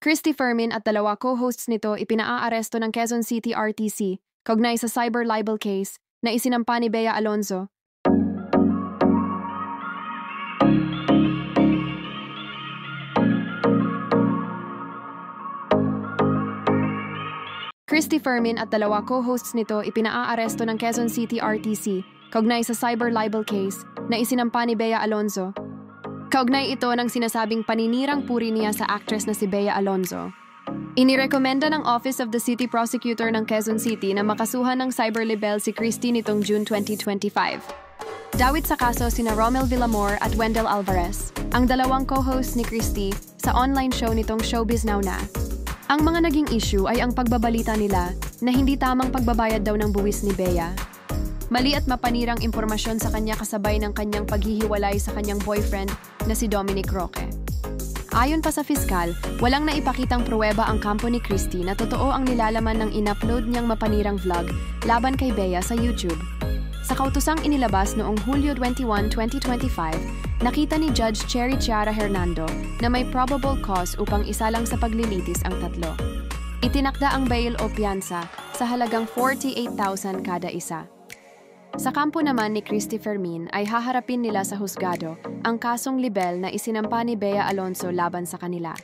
Christy Fermin at dalawa co-hosts nito ipinaa-aresto ng Quezon City RTC kaugnay sa cyber libel case na isinampa ni Bea Alonzo. Christy Fermin at dalawa co-hosts nito ipinaa-aresto ng Quezon City RTC kaugnay sa cyber libel case na isinampa ni Bea Alonzo. Kaugnay ito ng sinasabing paninirang puri niya sa actress na si Bea Alonzo. Inirekomenda ng Office of the City Prosecutor ng Quezon City na makasuhan ng cyber libel si Christy nitong June 2025. Dawit sa kaso sina Romel Villamor at Wendell Alvarez, ang dalawang co-host ni Christy sa online show nitong Showbiz Now Na. Ang mga naging issue ay ang pagbabalita nila na hindi tamang pagbabayad daw ng buwis ni Bea. Mali at mapanirang impormasyon sa kanya kasabay ng kanyang paghihiwalay sa kanyang boyfriend na si Dominic Roque. Ayon pa sa fiskal, walang naipakitang pruweba ang kampo ni Christy na totoo ang nilalaman ng in-upload niyang mapanirang vlog laban kay Bea sa YouTube. Sa kautusang inilabas noong Hulyo 21, 2025, nakita ni Judge Cherry Chiara Hernando na may probable cause upang isalang sa paglilitis ang tatlo. Itinakda ang bail o piyansa sa halagang 48,000 kada isa. Sa kampo naman ni Christy Fermin ay haharapin nila sa husgado ang kasong libel na isinampa ni Bea Alonzo laban sa kanila.